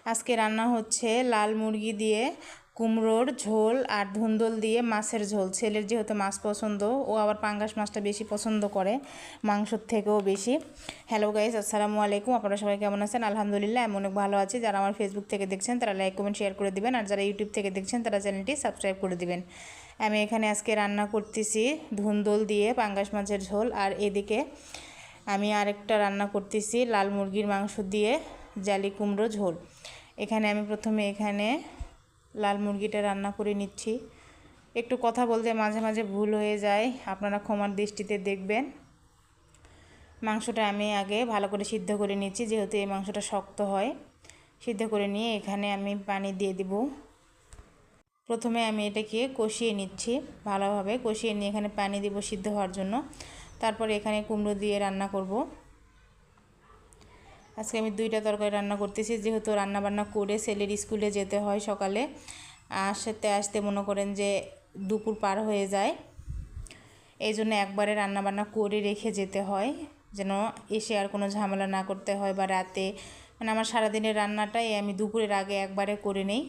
আজকে রান্না হচ্ছে লাল মুরগি দিয়ে কুমড়োর ঝোল আর ধুন্দল দিয়ে মাছের ঝোল। ছেলের যেহেতু মাছ পছন্দ, ও আবার পাঙ্গাস মাছটা বেশি পছন্দ করে মাংসর থেকেও বেশি। হ্যালো গাইস, আসসালামু আলাইকুম। আপনারা সবাই কেমন আছেন? আলহামদুলিল্লাহ, আমি অনেক ভালো আছি। যারা আমার ফেসবুক থেকে দেখছেন তারা লাইক কমেন্ট শেয়ার করে দিবেন, আর যারা ইউটিউব থেকে দেখছেন তারা চ্যানেলটি সাবস্ক্রাইব করে দিবেন। আমি এখানে আজকে রান্না করতেছি ধুন্দল দিয়ে পাঙ্গাস মাছের ঝোল, আর এদিকে আমি আরেকটা রান্না করতেছি লাল মুরগির মাংস দিয়ে জালি কুমড়ো ঝোল। এখানে আমি প্রথমে লাল মুরগিটা রান্না করে নিচ্ছি। একটু কথা বলতে মাঝে মাঝে ভুল হয়ে যায়, আপনারা ক্ষমার দৃষ্টিতে দেখবেন। মাংসটা আমি আগে ভালো করে সিদ্ধ করে নিচ্ছি, যেহেতু এই মাংসটা শক্ত হয়। সিদ্ধ করে নিয়ে এখানে আমি পানি দিয়ে দিব। প্রথমে আমি এটাকে কষিয়ে নিচ্ছি, ভালোভাবে কষিয়ে নিয়ে এখানে পানি দিব সিদ্ধ হওয়ার জন্য। তারপরে এখানে কুমড়ো দিয়ে রান্না করব। আজকে আমি 2টা তরকারি রান্না করতেছি, যেহেতু রান্নাবান্না করে ছেলের স্কুলে যেতে হয় সকালে। আসতে আসতে মনে করেন যে দুপুর পার হয়ে যায়, এই জন্য একবারে রান্নাবান্না করে রেখে যেতে হয়, যেন এসে আর কোনো ঝামেলা না করতে হয়। বা রাতে মানে আমার সারাদিনের রান্নাটাই আমি দুপুরের আগে একবারে করে নেই,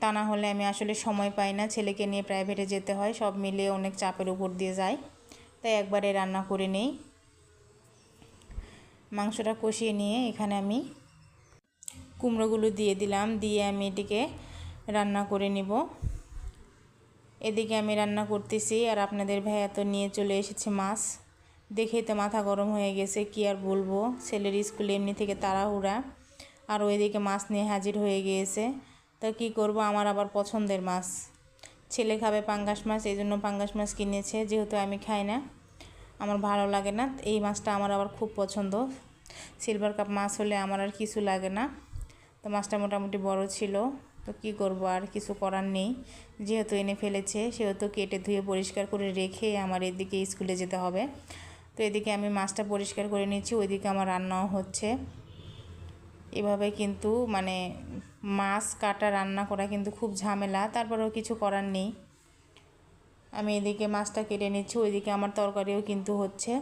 তা না হলে আমি আসলে সময় পাই না। ছেলেকে নিয়ে প্রাইভেটে যেতে হয়, সব মিলিয়ে অনেক চাপের উপর দিয়ে যায়, তাই একবারে রান্না করে নেই। মাংসটা কষিয়ে নিয়ে এখানে আমি কুমড়োগুলো দিয়ে দিলাম, দিয়ে আমি এটিকে রান্না করে নিব। এদিকে আমি রান্না করতেছি, আর আপনাদের ভাইয়া তো নিয়ে চলে এসেছে মাছ। দেখেই তো মাথা গরম হয়ে গেছে, কি আর বলবো। ছেলের স্কুলে এমনি থেকে তাড়াহুড়া, আর ওইদিকে মাছ নিয়ে হাজির হয়ে গিয়েছে। তো কি করব, আমার আবার পছন্দের মাছ। ছেলে খাবে পাঙ্গাস মাছ, এই জন্য পাঙ্গাস মাছ কিনেছে। যেহেতু আমি খাই না, আমার ভালো লাগে না, এই মাছটা আমার আবার খুব পছন্দ। সিলভার কাপ মাছ হলে আমার আর কিছু লাগে না। তো মাছটা মোটামুটি বড় ছিল, তো কি করব, আর কিছু করার নেই। যেহেতু এনে ফেলেছে, সেহেতু কেটে ধুয়ে পরিষ্কার করে রেখে আমার এদিকে স্কুলে যেতে হবে। তো এদিকে আমি মাছটা পরিষ্কার করে নিচ্ছি, ওইদিকে আমার রান্নাও হচ্ছে। এভাবে কিন্তু মানে মাছ কাটা রান্না করা কিন্তু খুব ঝামেলা, তারপরেও কিছু করার নেই। আমি এদিকে মাছটা কেটে নিচ্ছি, ওইদিকে আমার তরকারিও কিন্তু হচ্ছে।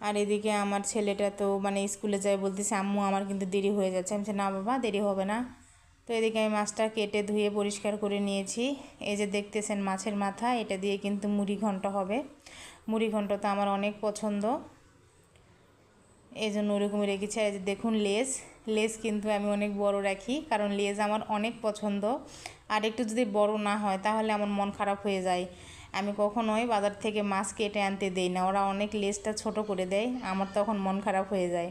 আর এদিকে আমার ছেলেটা তো মানে স্কুলে যায়, বলতেছে আম্মু আমার কিন্তু দেরি হয়ে যাচ্ছে। আমি বলছি না বাবা, দেরি হবে না। তো এদিকে আমি মাছটা কেটে ধুয়ে পরিষ্কার করে নিয়েছি। এই যে দেখতেছেন মাছের মাথা, এটা দিয়ে কিন্তু মুড়ি ঘন্ট হবে। মুড়ি ঘন্ট তো আমার অনেক পছন্দ, এই জন্য ওরকমই রেখেছি। আর এই যে দেখুন লেজ কিন্তু আমি অনেক বড় রাখি, কারণ লেজ আমার অনেক পছন্দ। আর একটু যদি বড় না হয় তাহলে আমার মন খারাপ হয়ে যায়। আমি কখনোই বাজার থেকে মাছ কেটে আনতে দেই না, ওরা অনেক লেজটা ছোট করে দেয়, আমার তখন মন খারাপ হয়ে যায়।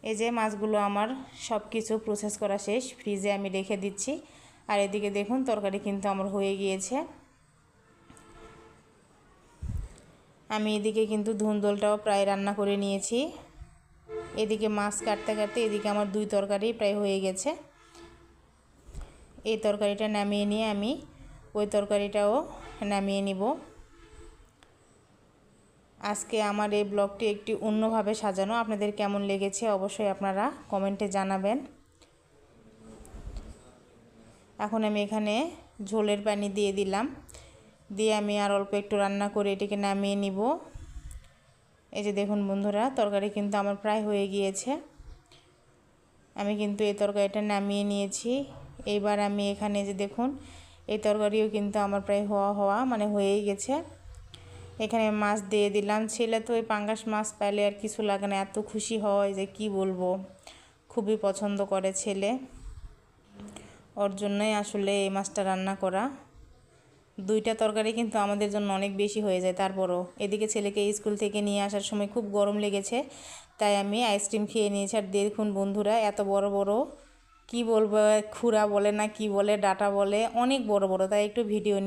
এই যে মাছগুলো আমার সব কিছু প্রসেস করা শেষ, ফ্রিজে আমি রেখে দিচ্ছি। আর এদিকে দেখুন তরকারি কিন্তু আমার হয়ে গিয়েছে। আমি এদিকে কিন্তু ধুন্দলটাও প্রায় রান্না করে নিয়েছি। এদিকে মাছ কাটতে কাটতে এদিকে আমার 2 তরকারি প্রায় হয়ে গেছে। এই তরকারিটা নামিয়ে নিয়ে আমি ওই তরকারিটাও নামিয়ে নিব। আজকে আমার এই ব্লগটি একটি অন্যভাবে সাজানো, আপনাদের কেমন লেগেছে অবশ্যই আপনারা কমেন্টে জানাবেন। এখন আমি এখানে ঝোলের পানি দিয়ে দিলাম, দিয়ে আমি আর অল্প একটু রান্না করে এটিকে নামিয়ে নিব। এই যে দেখুন বন্ধুরা, তরকারি কিন্তু আমার প্রায় হয়ে গিয়েছে। আমি কিন্তু এই তরকারিটা নামিয়ে নিয়েছি। এইবার আমি এখানে যে দেখুন এই তরকারিও কিন্তু আমার প্রায় হওয়া মানে হয়েই গেছে। এখানে মাছ দিয়ে দিলাম। ছেলে তো ওই পাঙ্গাস মাছ পাইলে আর কিছু লাগে না, এত খুশি হয় যে কি বলবো, খুবই পছন্দ করে ছেলে। ওর জন্যই আসলে এই মাছটা রান্না করা। 2টা তরকারি কিন্তু আমাদের জন্য অনেক বেশি হয়ে যায়। তারপরও এদিকে ছেলেকে স্কুল থেকে নিয়ে আসার সময় খুব গরম লেগেছে, তাই আমি আইসক্রিম খেয়ে নিয়েছি। আর দেখুন বন্ধুরা, এত বড় বড় কি বলবো, খুরা বলে না কি বলে, ডাটা বলে, অনেক বড় বড়, তাই একটু ভিডিও